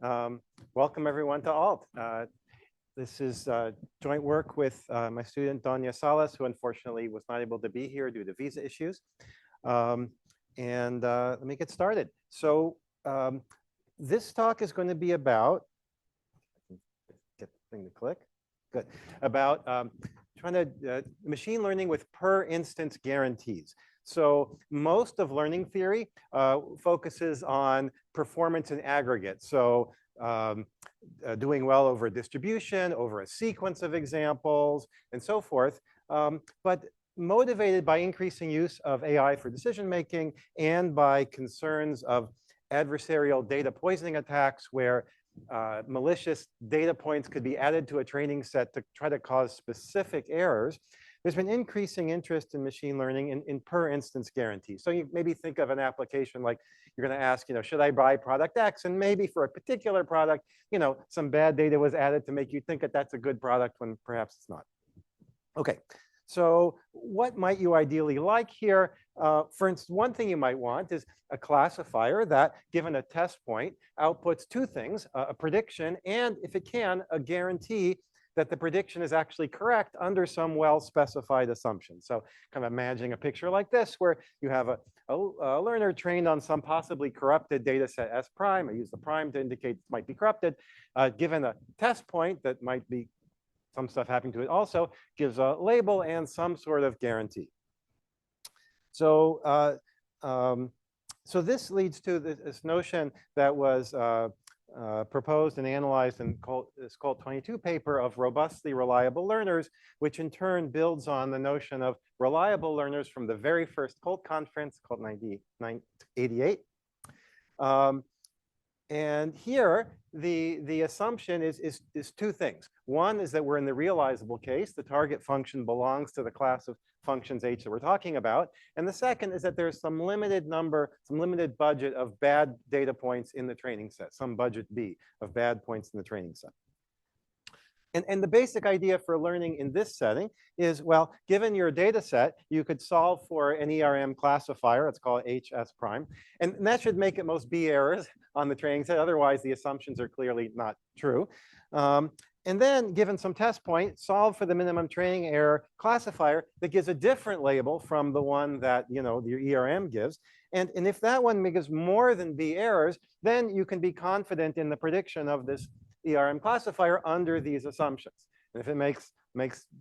Welcome everyone to ALT. This is joint work with my student Donya, who unfortunately was not able to be here due to visa issues. Let me get started. So this talk is going to be about, get the thing to click, good, about trying to machine learning with per instance guarantees. So most of learning theory focuses on performance in aggregate. So doing well over a distribution, over a sequence of examples, and so forth. But motivated by increasing use of AI for decision making and by concerns of adversarial data poisoning attacks where malicious data points could be added to a training set to try to cause specific errors, there's been increasing interest in machine learning in per instance guarantees. So you maybe think of an application like you're going to ask, should I buy product X? And maybe for a particular product, some bad data was added to make you think that that's a good product when perhaps it's not. Okay, so what might you ideally like here? For instance, one thing you might want is a classifier that, given a test point, outputs two things, a prediction and, if it can, a guarantee that the prediction is actually correct under some well-specified assumption. So kind of imagining a picture like this, where you have a learner trained on some possibly corrupted data set S prime. I use the prime to indicate it might be corrupted. Given a test point that might be some stuff happening to it also, gives a label and some sort of guarantee. So, so this leads to this notion that was proposed and analyzed in this Colt 22 paper of robustly reliable learners, which in turn builds on the notion of reliable learners from the very first Colt conference, Colt 1988. And here, the assumption is two things. One is that we're in the realizable case. The target function belongs to the class of functions H that we're talking about. And the second is that there's some limited budget of bad data points in the training set, some budget B of bad points in the training set. And the basic idea for learning in this setting is, well, given your data set, you could solve for an ERM classifier. Let's call it HS prime. And that should make at most B errors on the training set. Otherwise, the assumptions are clearly not true. And then, given some test point, solve for the minimum training error classifier that gives a different label from the one that your ERM gives. And if that one gives more than B errors, then you can be confident in the prediction of this ERM classifier under these assumptions. And if it makes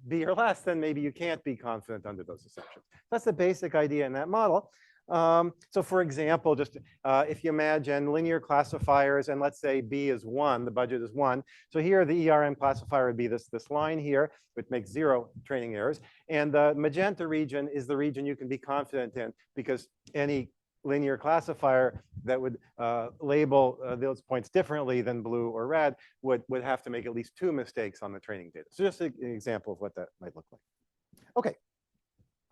B or less, then maybe you can't be confident under those assumptions. That's the basic idea in that model. So for example, just if you imagine linear classifiers and let's say B is 1, the budget is 1. So here the ERM classifier would be this line here, which makes 0 training errors. And the magenta region is the region you can be confident in because any linear classifier that would label those points differently than blue or red would have to make at least 2 mistakes on the training data. So just an example of what that might look like. Okay.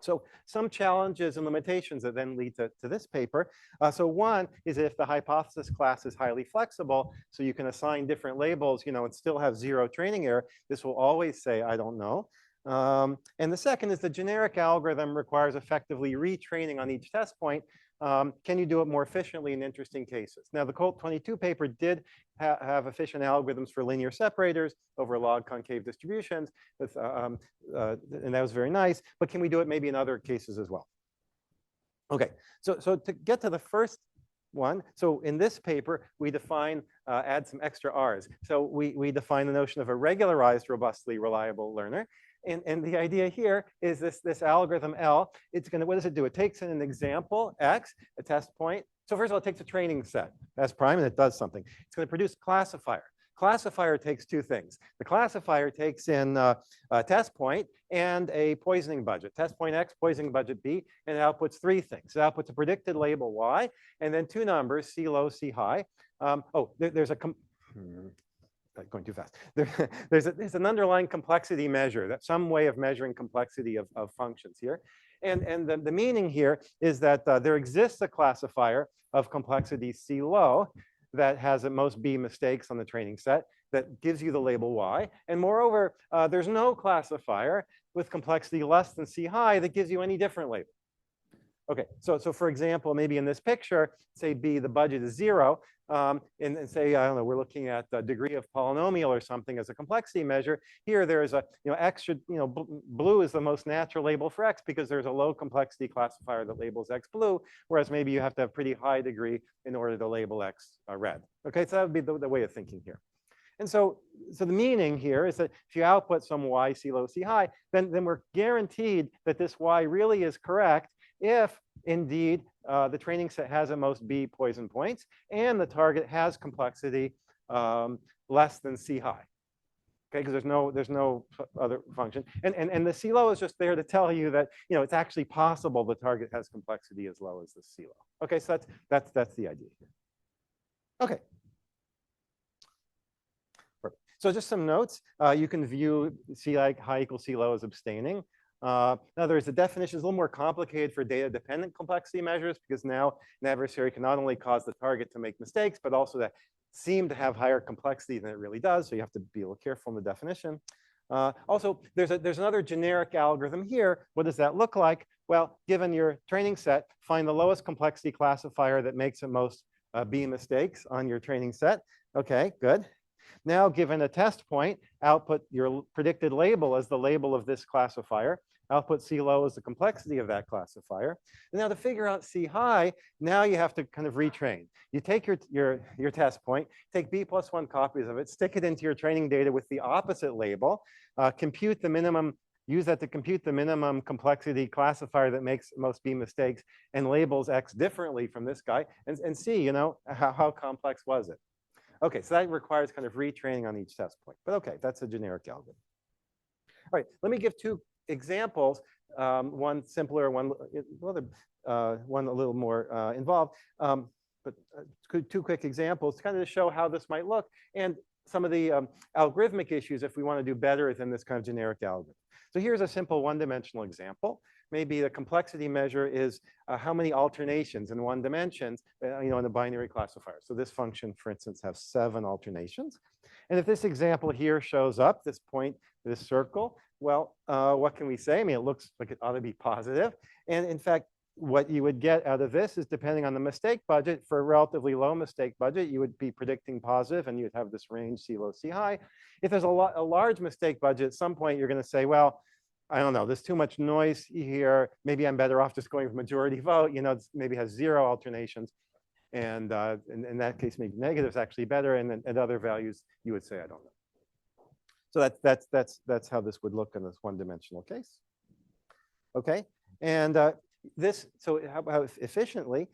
So some challenges and limitations that then lead to this paper. So one is if the hypothesis class is highly flexible, so you can assign different labels, and still have 0 training error, this will always say, I don't know. And the second is the generic algorithm requires effectively retraining on each test point. Can you do it more efficiently in interesting cases? Now, the Colt 22 paper did have efficient algorithms for linear separators over log concave distributions, with, and that was very nice. But can we do it maybe in other cases as well? Okay, so to get to the first one, so in this paper, we define, add some extra R's. So we define the notion of a regularized, robustly reliable learner. And the idea here is this algorithm L, it's going to, what does it do? It takes in an example, X, a test point. So first of all, it takes a training set, S prime, and it does something. It's going to produce a classifier. Classifier takes 2 things. The classifier takes in a test point and a poisoning budget. Test point X, poisoning budget B, and it outputs 3 things. It outputs a predicted label Y, and then 2 numbers, C low, C high. There's a... going too fast. There's an underlying complexity measure, that's some way of measuring complexity of functions here. And the meaning here is that there exists a classifier of complexity C low that has at most B mistakes on the training set that gives you the label Y. And moreover, there's no classifier with complexity less than C high that gives you any different label. Okay, so for example, maybe in this picture, say B, the budget is 0, and say, I don't know, we're looking at the degree of polynomial or something as a complexity measure. Here, there's a, X should, blue is the most natural label for X because there's a low complexity classifier that labels X blue, whereas maybe you have to have pretty high degree in order to label X red. Okay, so that would be the way of thinking here. And so the meaning here is that if you output some Y, C low, C high, then we're guaranteed that this Y really is correct if indeed the training set has at most B poison points and the target has complexity less than C high. Okay, because there's no other function. And the C low is just there to tell you that it's actually possible the target has complexity as low as the C low. Okay, so that's the idea here. Okay. So just some notes. You can view C high equals C low as abstaining. Now there's a definition is a little more complicated for data-dependent complexity measures because now an adversary can not only cause the target to make mistakes, but also to seem to have higher complexity than it really does. So you have to be a little careful in the definition. Also, there's another generic algorithm here. What does that look like? Well, given your training set, find the lowest complexity classifier that makes the most B mistakes on your training set. Okay, good. Now, given a test point, output your predicted label as the label of this classifier. Output C low as the complexity of that classifier. And now to figure out C high, now you have to kind of retrain. You take your test point, take B plus 1 copies of it, stick it into your training data with the opposite label, compute the minimum, use that to compute the minimum complexity classifier that makes most B mistakes and labels X differently from this guy and see, how complex was it. Okay, so that requires kind of retraining on each test point. But okay, that's a generic algorithm. All right, let me give two examples, one simpler, one a little more involved. But two quick examples to kind of show how this might look and some of the algorithmic issues if we want to do better than this kind of generic algorithm. So here's a simple one-dimensional example. Maybe the complexity measure is how many alternations in one dimension, in a binary classifier. So this function, for instance, has 7 alternations. And if this example here shows up, this point, this circle, well, what can we say? I mean, it looks like it ought to be positive. And in fact, what you would get out of this is depending on the mistake budget. For a relatively low mistake budget, you would be predicting positive and you'd have this range C low, C high. If there's a large mistake budget, at some point you're going to say, well, I don't know, there's too much noise here. Maybe I'm better off just going with majority vote. Maybe has 0 alternations. And in that case, maybe negative is actually better. And then at other values, you would say, I don't know. So that's how this would look in this one-dimensional case. Okay, and so how efficiently?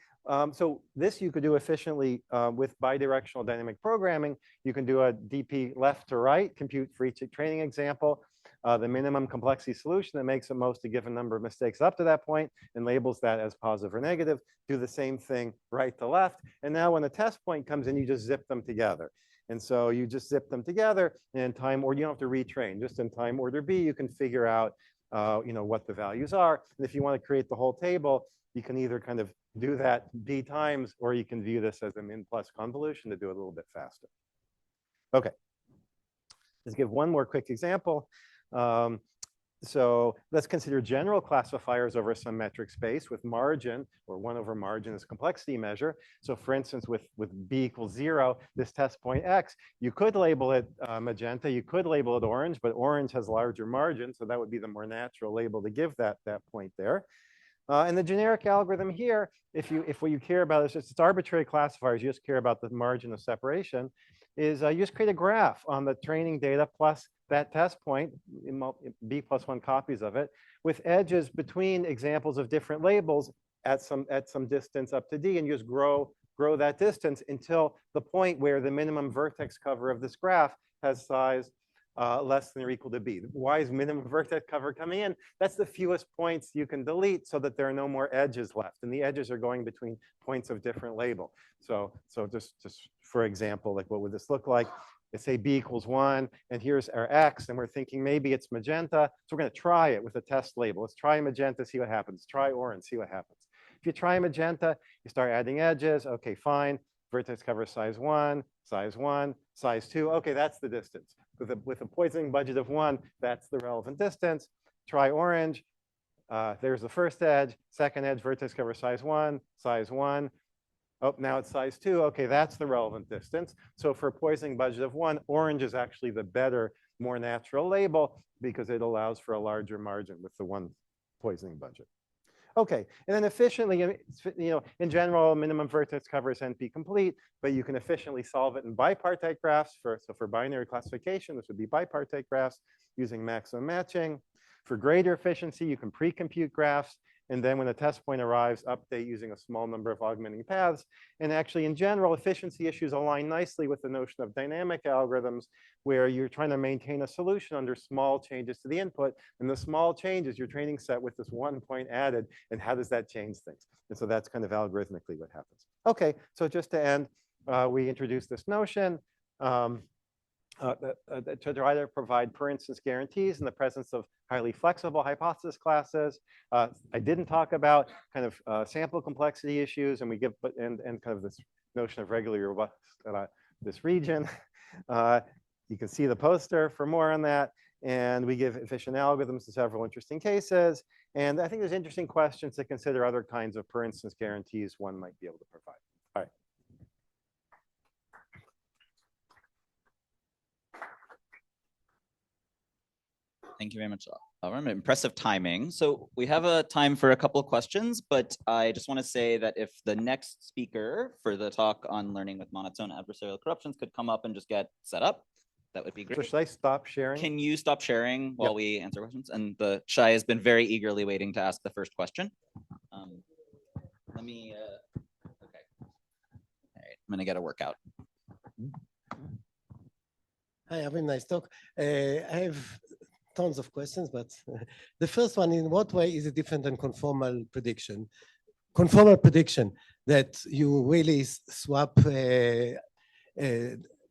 So this you could do efficiently with bidirectional dynamic programming. You can do a DP left to right, compute for each training example, the minimum complexity solution that makes the most a given number of mistakes up to that point and labels that as positive or negative. Do the same thing right to left. And now when the test point comes in, you just zip them together. And so you just zip them together and time, or you don't have to retrain. Just in time order B, you can figure out what the values are. And if you want to create the whole table, you can either kind of do that B times, or you can view this as a min plus convolution to do it a little bit faster. Okay, let's give one more quick example. So let's consider general classifiers over some metric space with margin, or 1 over margin as complexity measure. So for instance, with B equals 0, this test point X, you could label it magenta, you could label it orange, but orange has larger margin, so that would be the more natural label to give that point there. And the generic algorithm here, if what you care about is just it's arbitrary classifiers, you just care about the margin of separation, is you just create a graph on the training data plus that test point, B plus 1 copies of it, with edges between examples of different labels at some distance up to D, and you just grow that distance until the point where the minimum vertex cover of this graph has size less than or equal to B. Why is minimum vertex cover coming in? That's the fewest points you can delete so that there are no more edges left. And the edges are going between points of different label. So just for example, like what would this look like? Let's say B equals 1, and here's our X, and we're thinking maybe it's magenta. So we're going to try it with a test label. Let's try magenta, see what happens. Try orange, see what happens. If you try magenta, you start adding edges. Okay, fine. Vertex cover size 1, size 1, size 2. Okay, that's the distance. With a poisoning budget of 1, that's the relevant distance. Try orange. There's the first edge, second edge, vertex cover size 1, size 1. Oh, now it's size 2. Okay, that's the relevant distance. So for a poisoning budget of 1, orange is actually the better, more natural label because it allows for a larger margin with the 1 poisoning budget. Okay, and then efficiently, in general, minimum vertex cover is NP complete, but you can efficiently solve it in bipartite graphs. So for binary classification, this would be bipartite graphs using maximum matching. For greater efficiency, you can pre-compute graphs, and then when the test point arrives, update using a small number of augmenting paths. And actually, in general, efficiency issues align nicely with the notion of dynamic algorithms, where you're trying to maintain a solution under small changes to the input. And the small changes, your training set with this 1 point added, and how does that change things? And so that's kind of algorithmically what happens. Okay, so just to end, we introduced this notion. To try to provide, for instance, guarantees in the presence of highly flexible hypothesis classes. I didn't talk about kind of sample complexity issues, and we give and kind of this notion of regularly robust this region. You can see the poster for more on that, and we give efficient algorithms to several interesting cases. And I think there's interesting questions to consider other kinds of, for instance, guarantees one might be able to provide. All right. Thank you very much, Avrim. Impressive timing. So we have a time for a couple of questions, but I just want to say that if the next speaker for the talk on learning with monotone adversarial corruptions could come up and just get set up, that would be great. So should I stop sharing? Can you stop sharing while we answer questions? And the Shai has been very eagerly waiting to ask the first question. Let me, okay. All right, I'm gonna get a workout. Hi, Avrim, nice talk. I have tons of questions, but the first one, in what way is it different than conformal prediction? Conformal prediction, that you really swap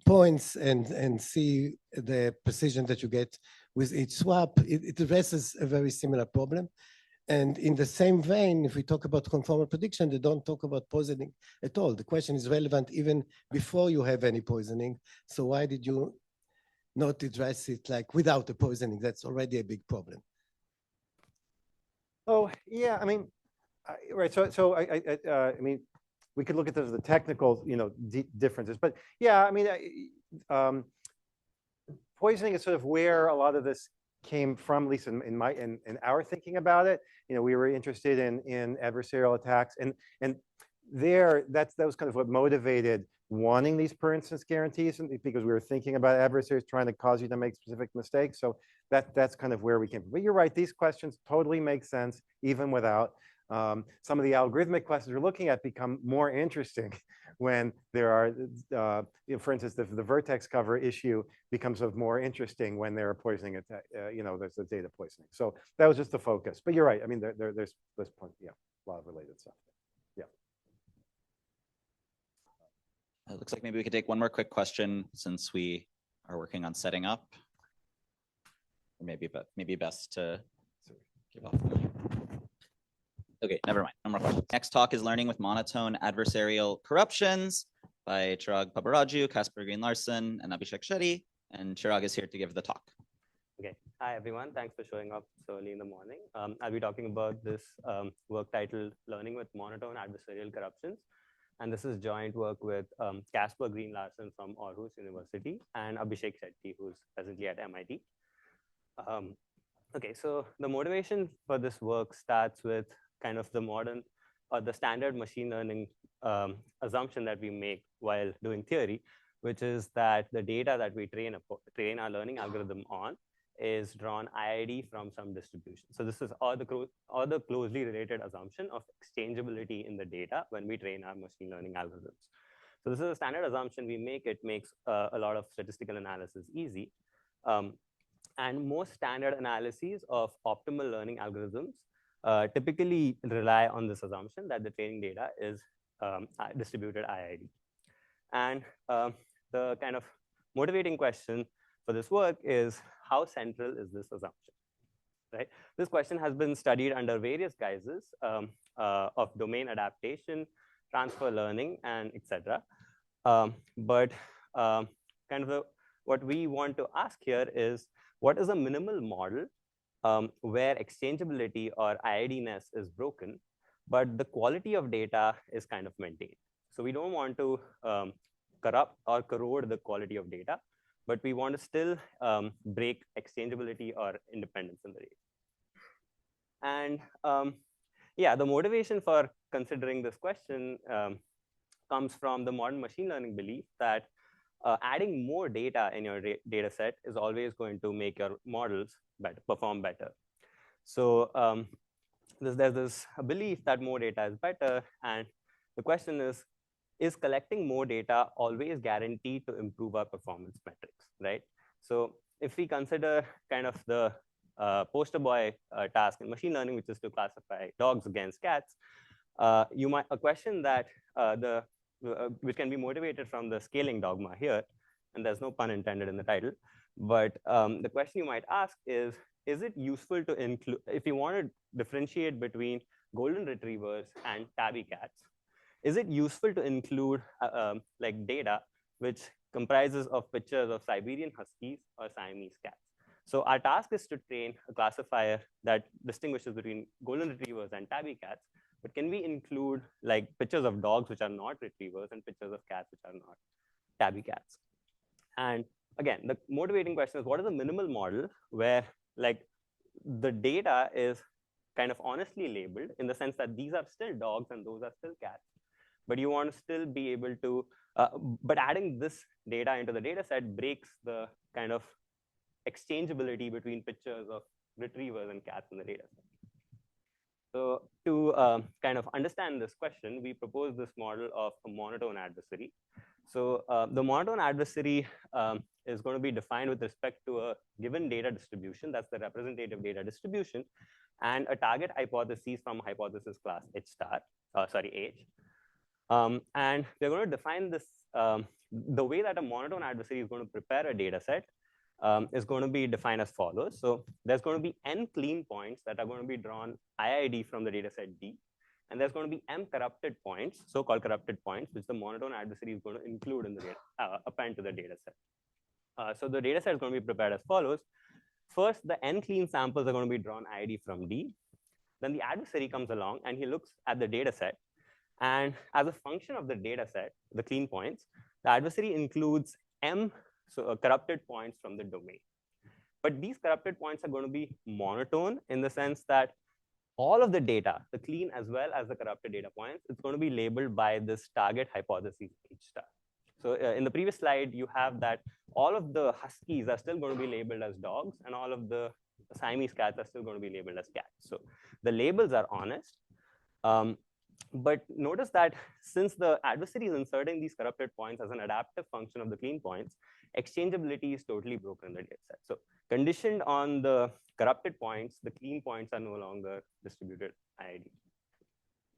points and see the precision that you get with each swap, it addresses a very similar problem. And in the same vein, if we talk about conformal prediction, they don't talk about poisoning at all. The question is relevant even before you have any poisoning. So why did you not address it like without the poisoning? That's already a big problem. Oh, yeah, I mean, right, so I mean, we could look at those, the technical, differences, but yeah, I mean, poisoning is sort of where a lot of this came from, at least in our thinking about it. We were interested in adversarial attacks, and that was kind of what motivated wanting these, for instance, guarantees, because we were thinking about adversaries trying to cause you to make specific mistakes. So that's kind of where we came from. But you're right, these questions totally make sense even without. Some of the algorithmic questions we're looking at become more interesting when there are, for instance, the vertex cover issue becomes more interesting when there are poisoning attack, there's a data poisoning. So that was just the focus. But you're right. I mean, there's a lot of related stuff. Yeah. It looks like maybe we could take one more quick question since we are working on setting up. Or maybe best to give off. Okay, never mind. No more questions. Next talk is Learning with Monotone Adversarial Corruptions by Chirag Pabbaraju, Kasper Larsen, and Abhishek Shetty. And Chirag is here to give the talk. Okay. Hi, everyone. Thanks for showing up so early in the morning. I'll be talking about this work titled Learning with Monotone Adversarial Corruptions. And this is joint work with Kasper Larsen from Aarhus University and Abhishek Shetty, who's presently at MIT. Okay, so the motivation for this work starts with kind of the modern or the standard machine learning assumption that we make while doing theory, which is that the data that we train our learning algorithm on is drawn IID from some distribution. So this is all the closely related assumption of exchangeability in the data when we train our machine learning algorithms. So this is a standard assumption we make. It makes a lot of statistical analysis easy. And most standard analyses of optimal learning algorithms typically rely on this assumption that the training data is distributed IID. And the kind of motivating question for this work is, how central is this assumption, right? This question has been studied under various guises of domain adaptation, transfer learning, and etc. But kind of what we want to ask here is, what is a minimal model where exchangeability or IID-ness is broken, but the quality of data is kind of maintained. So we don't want to corrupt or corrode the quality of data, but we want to still break exchangeability or independence in the data. And yeah, the motivation for considering this question comes from the modern machine learning belief that adding more data in your data set is always going to make your models perform better. So there's this belief that more data is better, and the question is collecting more data always guaranteed to improve our performance metrics, right? So if we consider kind of the poster boy task in machine learning, which is to classify dogs against cats, a question that which can be motivated from the scaling dogma here, and there's no pun intended in the title, but the question you might ask is it useful to include, if you want to differentiate between golden retrievers and tabby cats, is it useful to include like data which comprises of pictures of Siberian Huskies or Siamese cats? So our task is to train a classifier that distinguishes between golden retrievers and tabby cats, but can we include like pictures of dogs which are not retrievers and pictures of cats which are not tabby cats? And again, the motivating question is, what is the minimal model where like the data is kind of honestly labeled in the sense that these are still dogs and those are still cats, but you want to still be able to, but adding this data into the data set breaks the kind of exchangeability between pictures of retrievers and cats in the data set. So to kind of understand this question, we propose this model of a monotone adversary. So the monotone adversary is going to be defined with respect to a given data distribution, that's the representative data distribution, and a target hypothesis from hypothesis class H star, H. And we're going to define this, the way that a monotone adversary is going to prepare a data set is going to be defined as follows. So there's going to be n clean points that are going to be drawn IID from the data set D. And there's going to be m corrupted points, so-called corrupted points, which the monotone adversary is going to include in the data, append to the data set. So the data set is going to be prepared as follows. First, the n clean samples are going to be drawn IID from D. Then the adversary comes along and he looks at the data set. And as a function of the data set, the clean points, the adversary includes m corrupted points from the domain. But these corrupted points are going to be monotone in the sense that all of the data, the clean as well as the corrupted data points, it's going to be labeled by this target hypothesis H star. So in the previous slide, you have that all of the Huskies are still going to be labeled as dogs, and all of the Siamese cats are still going to be labeled as cats. So the labels are honest. But notice that since the adversary is inserting these corrupted points as an adaptive function of the clean points, exchangeability is totally broken in the data set. So conditioned on the corrupted points, the clean points are no longer distributed IID.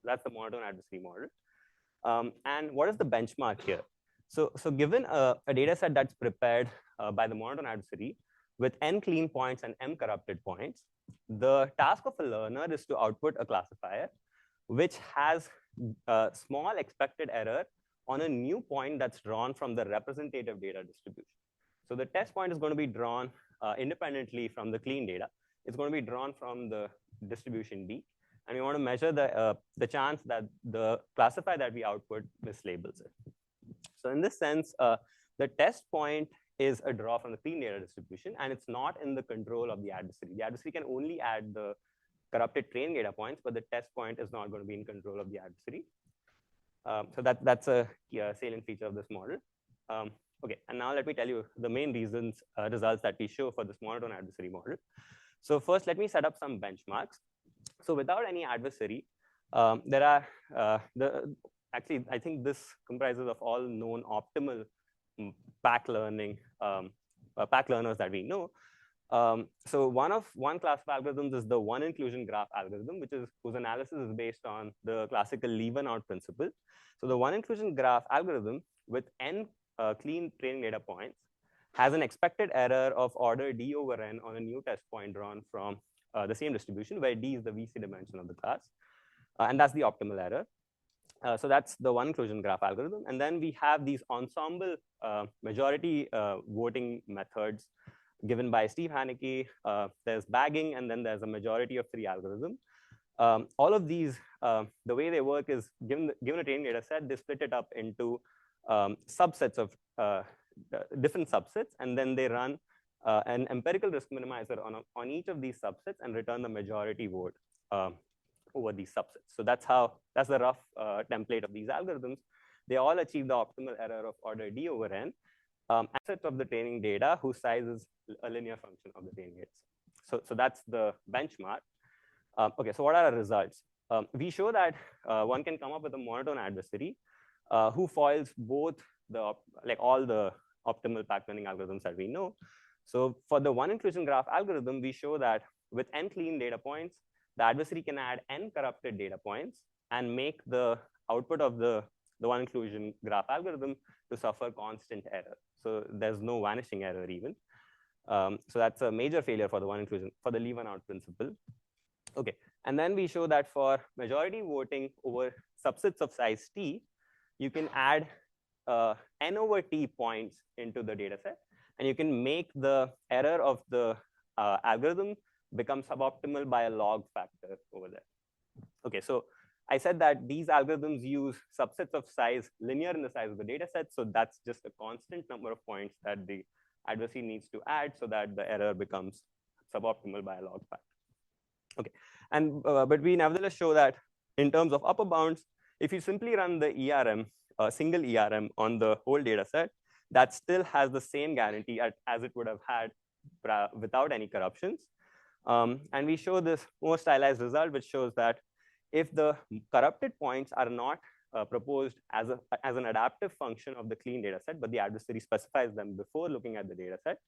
That's the monotone adversary model. And what is the benchmark here? So given a data set that's prepared by the monotone adversary with n clean points and m corrupted points, the task of a learner is to output a classifier which has a small expected error on a new point that's drawn from the representative data distribution. So the test point is going to be drawn independently from the clean data. It's going to be drawn from the distribution D. And we want to measure the chance that the classifier that we output mislabels it. So in this sense, the test point is a draw from the clean data distribution, and it's not in the control of the adversary. The adversary can only add the corrupted train data points, but the test point is not going to be in control of the adversary. So that's a salient feature of this model. Okay, and now let me tell you the main results that we show for this monotone adversary model. So first, let me set up some benchmarks. So without any adversary, there are actually, I think this comprises of all known optimal pack learners that we know. So one class of algorithms is the one inclusion graph algorithm, whose analysis is based on the classical leave-and-out principle. So the one inclusion graph algorithm with n clean training data points has an expected error of order d over n on a new test point drawn from the same distribution, where d is the VC dimension of the class. And that's the optimal error. So that's the one inclusion graph algorithm. And then we have these ensemble majority voting methods given by Steve Haneke. There's bagging, and then there's a majority of 3 algorithm. All of these, the way they work is given a training data set, they split it up into subsets of different subsets, and then they run an empirical risk minimizer on each of these subsets and return the majority vote over these subsets. So that's the rough template of these algorithms. They all achieve the optimal error of order d over n, assets of the training data whose size is a linear function of the training data set. So that's the benchmark. Okay, so what are our results? We show that one can come up with a monotone adversary who foils both all the optimal pack learning algorithms that we know. So for the one inclusion graph algorithm, we show that with n clean data points, the adversary can add n corrupted data points and make the output of the one inclusion graph algorithm to suffer constant error. So there's no vanishing error even. So that's a major failure for the one inclusion, for the leave one out principle. Okay, and then we show that for majority voting over subsets of size t, you can add n over t points into the data set, and you can make the error of the algorithm become suboptimal by a log factor over there. Okay, so I said that these algorithms use subsets of size linear in the size of the data set, so that's just a constant number of points that the adversary needs to add so that the error becomes suboptimal by a log factor. Okay, and but we nevertheless show that in terms of upper bounds, if you simply run the ERM, single ERM on the whole data set, that still has the same guarantee as it would have had without any corruptions. And we show this more stylized result, which shows that if the corrupted points are not proposed as an adaptive function of the clean data set, but the adversary specifies them before looking at the data set,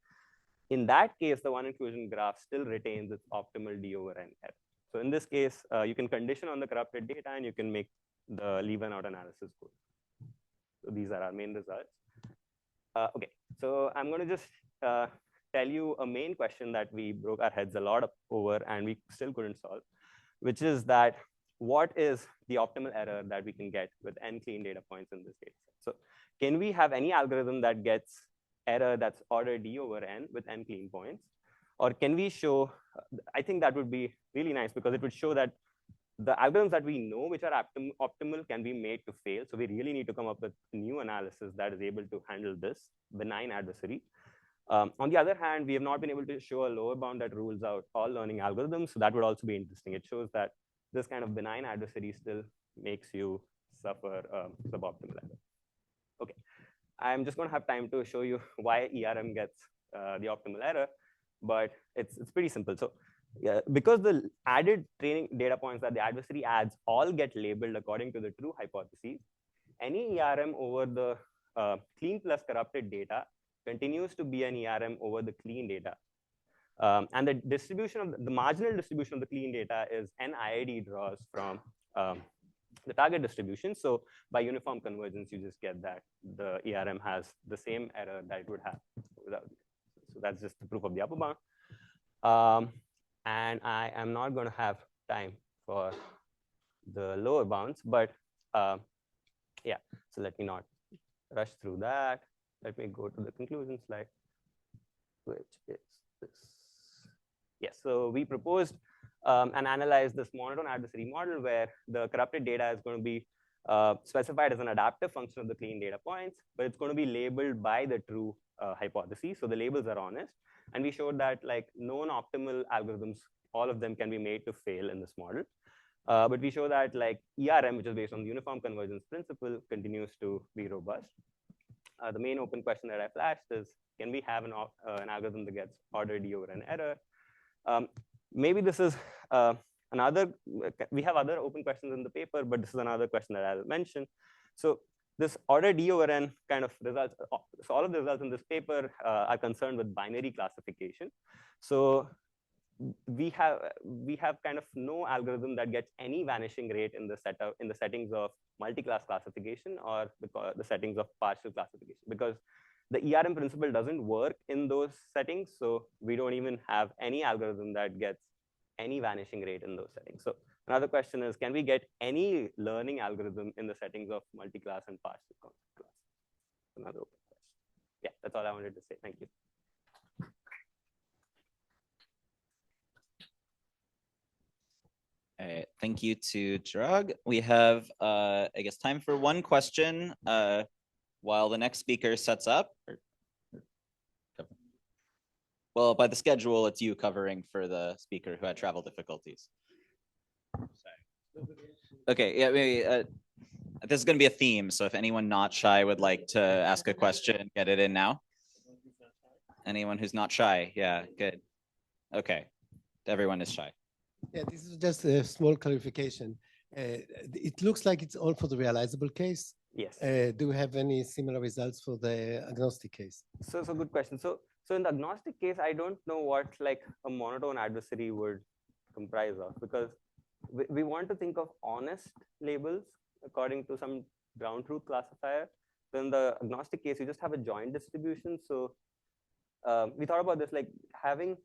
in that case, the one inclusion graph still retains its optimal d over n error. So in this case, you can condition on the corrupted data and you can make the leave one out analysis good. So these are our main results. Okay, so I'm going to just tell you a main question that we broke our heads a lot over and we still couldn't solve, which is that what is the optimal error that we can get with n clean data points in this data set? So can we have any algorithm that gets error that's order d over n with n clean points? Or can we show, I think that would be really nice because it would show that the algorithms that we know which are optimal can be made to fail. So we really need to come up with new analysis that is able to handle this benign adversary. On the other hand, we have not been able to show a lower bound that rules out all learning algorithms. So that would also be interesting. It shows that this kind of benign adversary still makes you suffer suboptimal error. Okay, I'm just going to have time to show you why ERM gets the optimal error, but it's pretty simple. So yeah, because the added training data points that the adversary adds all get labeled according to the true hypotheses, any ERM over the clean plus corrupted data continues to be an ERM over the clean data. And the distribution of the marginal distribution of the clean data is n IID draws from the target distribution. So by uniform convergence, you just get that the ERM has the same error that it would have without. So that's just the proof of the upper bound. And I am not going to have time for the lower bounds, but yeah, so let me not rush through that. Let me go to the conclusion slide, which is this. Yes, so we proposed and analyzed this monotone adversary model where the corrupted data is going to be specified as an adaptive function of the clean data points, but it's going to be labeled by the true hypothesis. So the labels are honest. And we showed that like known optimal algorithms, all of them can be made to fail in this model. But we show that like ERM, which is based on the uniform convergence principle, continues to be robust. The main open question that I flashed is, can we have an algorithm that gets order d over an error? Maybe this is we have other open questions in the paper, but this is another question that I'll mention. So this order d over n kind of results, so all of the results in this paper are concerned with binary classification. So we have kind of no algorithm that gets any vanishing rate in the settings of multi-class classification or the settings of partial classification, because the ERM principle doesn't work in those settings. So we don't even have any algorithm that gets any vanishing rate in those settings. So another question is, can we get any learning algorithm in the settings of multi-class and partial class? Another open question. Yeah, that's all I wanted to say. Thank you. Thank you to Chirag. We have, I guess, time for one question while the next speaker sets up. Well, by the schedule, it's you covering for the speaker who had travel difficulties. Okay, yeah, maybe this is going to be a theme, so if anyone not shy would like to ask a question, get it in now. Anyone who's not shy, yeah, good. Okay, everyone is shy. Yeah, this is just a small clarification. It looks like it's all for the realizable case. Yes. Do you have any similar results for the agnostic case? So good question. So in the agnostic case, I don't know what like a monotone adversary would comprise of, because we want to think of honest labels according to some ground truth classifier. So in the agnostic case, you just have a joint distribution. So we thought about this, like having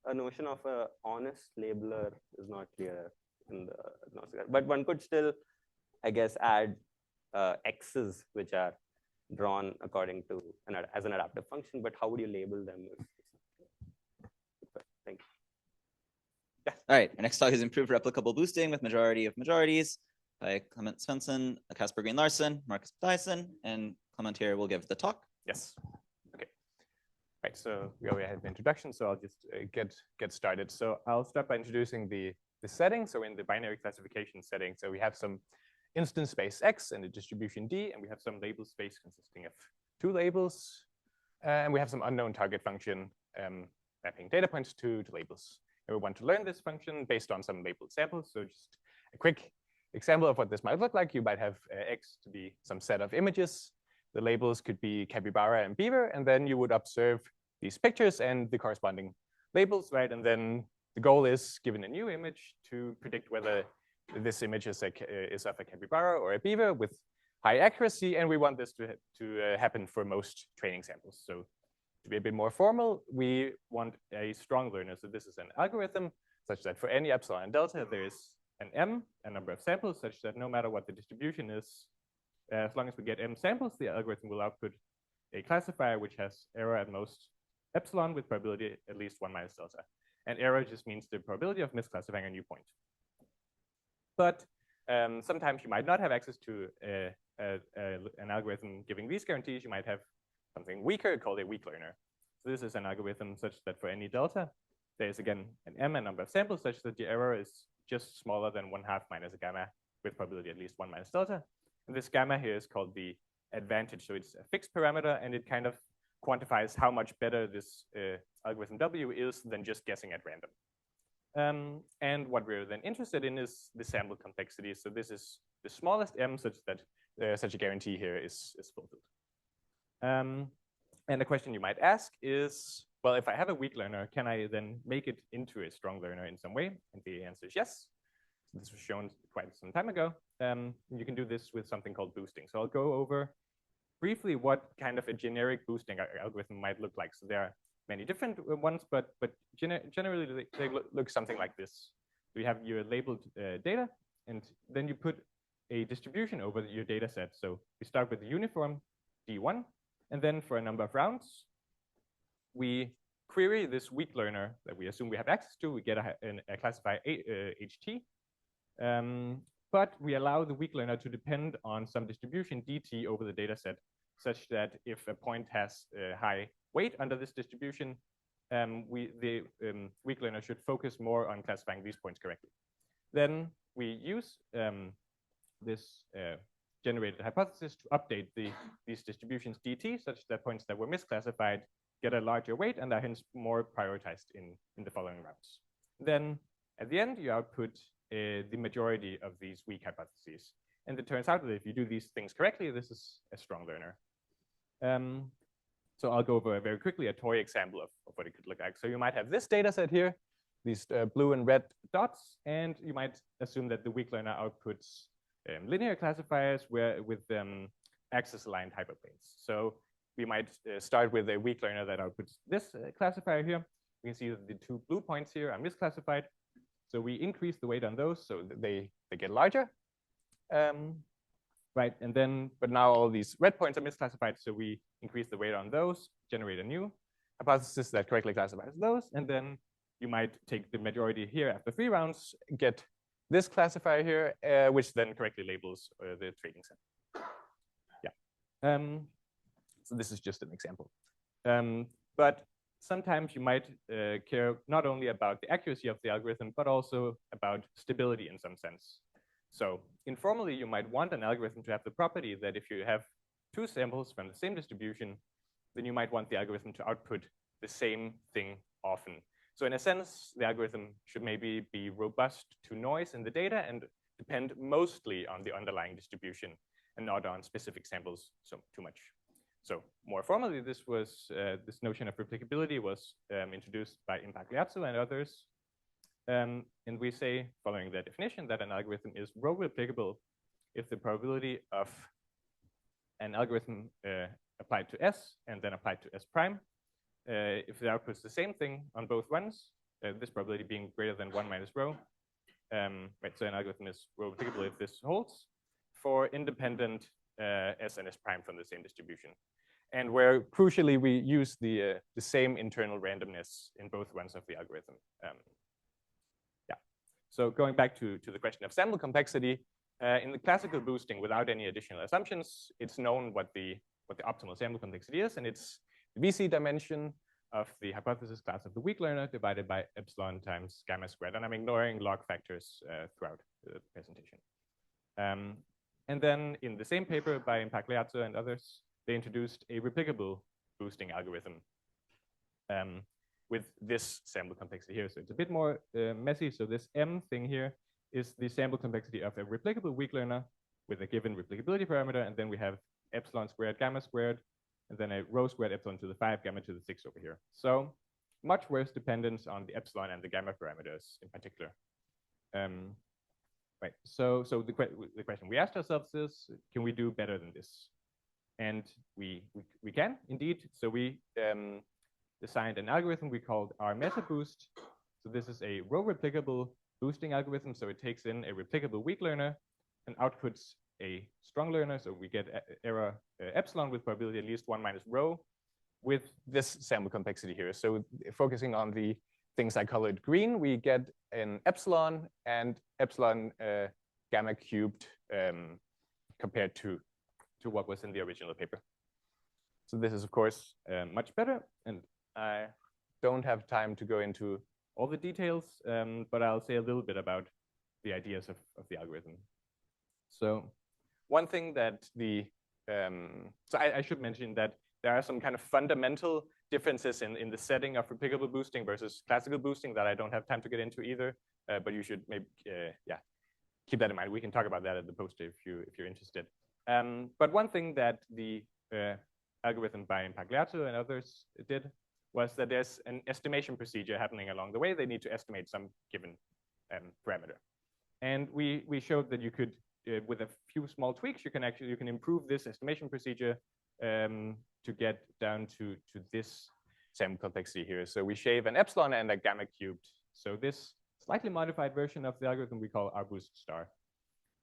a notion of a honest labeler is not clear in the agnostic, but one could still, I guess, add x's which are drawn according to as an adaptive function. But how would you label them? Thank you. Yeah. All right. Our next talk is improved replicable boosting with majority of majorities by Clement Svendsen, Kasper Larsen, Markus Mathiasen, and Clement here will give the talk. Yes. Okay. Right. So we already had the introduction, so I'll just get started. So I'll start by introducing the setting. So in the binary classification setting, so we have some instance space X and a distribution D, and we have some label space consisting of 2 labels, and we have some unknown target function mapping data points to labels. And we want to learn this function based on some labeled samples. So just a quick example of what this might look like. You might have X to be some set of images. The labels could be capybara and beaver, and then you would observe these pictures and the corresponding labels, right? And then the goal is, given a new image, to predict whether this image is of a capybara or a beaver with high accuracy, and we want this to happen for most training samples. So to be a bit more formal, we want a strong learner. So this is an algorithm such that for any epsilon and delta, there is an m, a number of samples, such that no matter what the distribution is, as long as we get m samples, the algorithm will output a classifier which has error at most epsilon with probability at least 1 minus delta. And error just means the probability of misclassifying a new point. But sometimes you might not have access to an algorithm giving these guarantees. You might have something weaker called a weak learner. So this is an algorithm such that for any delta, there is again an m, a number of samples, such that the error is just smaller than 1/2 minus a gamma with probability at least 1 minus delta. And this gamma here is called the advantage. So it's a fixed parameter, and it kind of quantifies how much better this algorithm W is than just guessing at random. And what we're then interested in is the sample complexity. So this is the smallest m such that such a guarantee here is fulfilled. And the question you might ask is, well, if I have a weak learner, can I then make it into a strong learner in some way? And the answer is yes. So this was shown quite some time ago. You can do this with something called boosting. So I'll go over briefly what kind of a generic boosting algorithm might look like. So there are many different ones, but generally they look something like this. You have your labeled data, and then you put a distribution over your data set. So we start with the uniform D1, and then for a number of rounds, we query this weak learner that we assume we have access to. We get a classifier HT, but we allow the weak learner to depend on some distribution DT over the data set, such that if a point has a high weight under this distribution, the weak learner should focus more on classifying these points correctly. Then we use this generated hypothesis to update these distributions DT, such that points that were misclassified get a larger weight and are hence more prioritized in the following rounds. Then at the end, you output the majority of these weak hypotheses. And it turns out that if you do these things correctly, this is a strong learner. So I'll go over very quickly a toy example of what it could look like. So you might have this data set here, these blue and red dots, and you might assume that the weak learner outputs linear classifiers with axis-aligned hyperplanes. So we might start with a weak learner that outputs this classifier here. You can see that the 2 blue points here are misclassified. So we increase the weight on those so that they get larger. Right, and then, but now all these red points are misclassified, so we increase the weight on those, generate a new hypothesis that correctly classifies those, and then you might take the majority here after 3 rounds, get this classifier here, which then correctly labels the trading set. Yeah. So this is just an example. But sometimes you might care not only about the accuracy of the algorithm, but also about stability in some sense. So informally, you might want an algorithm to have the property that if you have two samples from the same distribution, then you might want the algorithm to output the same thing often. So in a sense, the algorithm should maybe be robust to noise in the data and depend mostly on the underlying distribution and not on specific samples too much. So more formally, this was this notion of replicability was introduced by Pabbaraju and others. And we say, following that definition, that an algorithm is row replicable if the probability of an algorithm applied to S and then applied to S prime, if the output's the same thing on both runs, this probability being greater than 1 minus rho. Right, so an algorithm is row replicable if this holds for independent S and S prime from the same distribution. And where crucially we use the same internal randomness in both runs of the algorithm. Yeah. So going back to the question of sample complexity, in the classical boosting without any additional assumptions, it's known what the optimal sample complexity is, and it's the VC dimension of the hypothesis class of the weak learner divided by epsilon times gamma squared. And I'm ignoring log factors throughout the presentation. And then in the same paper by Pabbaraju and others, they introduced a replicable boosting algorithm with this sample complexity here. So it's a bit more messy. So this M thing here is the sample complexity of a replicable weak learner with a given replicability parameter. And then we have epsilon squared gamma squared, and then a rho squared epsilon to the 5 gamma to the 6 over here. So much worse dependence on the epsilon and the gamma parameters in particular. Right. So the question we asked ourselves is, can we do better than this? And we can indeed. So we designed an algorithm we called our meta boost. So this is a row replicable boosting algorithm. So it takes in a replicable weak learner and outputs a strong learner. So we get error epsilon with probability at least 1 minus rho with this sample complexity here. So focusing on the things I colored green, we get an epsilon and epsilon gamma cubed compared to what was in the original paper. So this is, of course, much better. And I don't have time to go into all the details, but I'll say a little bit about the ideas of the algorithm. So one thing that so I should mention that there are some kind of fundamental differences in the setting of replicable boosting versus classical boosting that I don't have time to get into either, but you should maybe, yeah, keep that in mind. We can talk about that at the poster if you're interested. But one thing that the algorithm by Pabbaraju and others did was that there's an estimation procedure happening along the way. They need to estimate some given parameter. And we showed that you could, with a few small tweaks, you can improve this estimation procedure to get down to this sample complexity here. So we shave an epsilon and a gamma cubed. So this slightly modified version of the algorithm we call our boost star.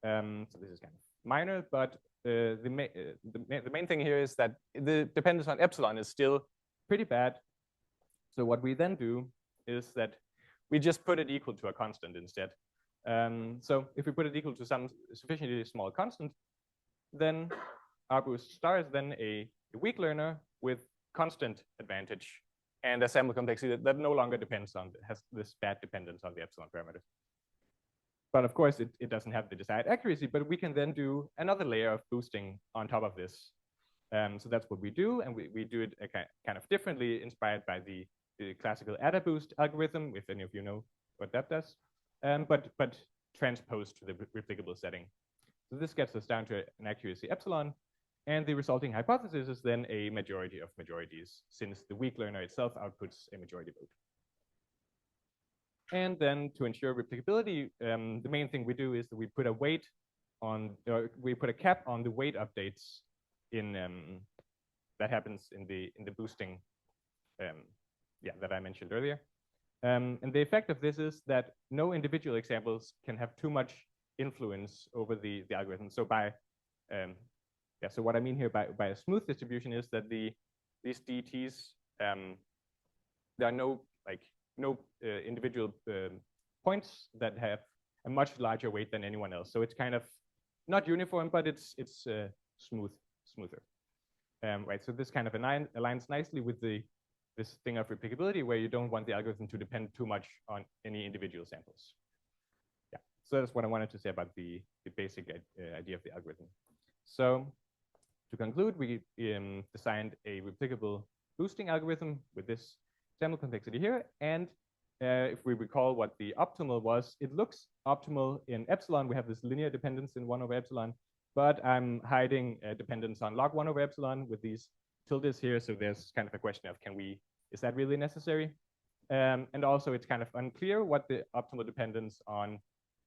So this is kind of minor, but the main thing here is that the dependence on epsilon is still pretty bad. So what we then do is that we just put it equal to a constant instead. So if we put it equal to some sufficiently small constant, then our boost star is then a weak learner with constant advantage and a sample complexity that no longer depends on, has this bad dependence on the epsilon parameters. But of course, it doesn't have the desired accuracy, but we can then do another layer of boosting on top of this. So that's what we do, and we do it kind of differently, inspired by the classical ADA boost algorithm, if any of you know what that does, but transposed to the replicable setting. So this gets us down to an accuracy epsilon, and the resulting hypothesis is then a majority of majorities, since the weak learner itself outputs a majority vote. And then to ensure replicability, the main thing we do is that we put a weight on, or we put a cap on the weight updates in that happens in the boosting, yeah, that I mentioned earlier. And the effect of this is that no individual examples can have too much influence over the algorithm. So by yeah, so what I mean here by a smooth distribution is that these DTs, there are no individual points that have a much larger weight than anyone else. So it's kind of not uniform, but it's smoother. Right. So this kind of aligns nicely with this thing of replicability, where you don't want the algorithm to depend too much on any individual samples. Yeah. So that's what I wanted to say about the basic idea of the algorithm. So to conclude, we designed a replicable boosting algorithm with this sample complexity here. And if we recall what the optimal was, it looks optimal in epsilon. We have this linear dependence in 1 over epsilon, but I'm hiding a dependence on log 1 over epsilon with these tildes here. So there's kind of a question of, is that really necessary? And also it's kind of unclear what the optimal dependence on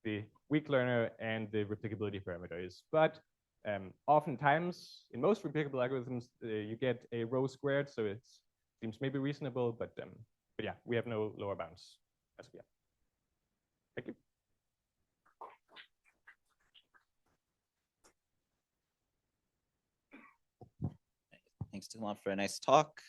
the weak learner and the replicability parameter is. But oftentimes, in most replicable algorithms, you get a rho squared, so it seems maybe reasonable, but yeah, we have no lower bounds as of yet. Thank you. Thanks to Clement for a nice talk.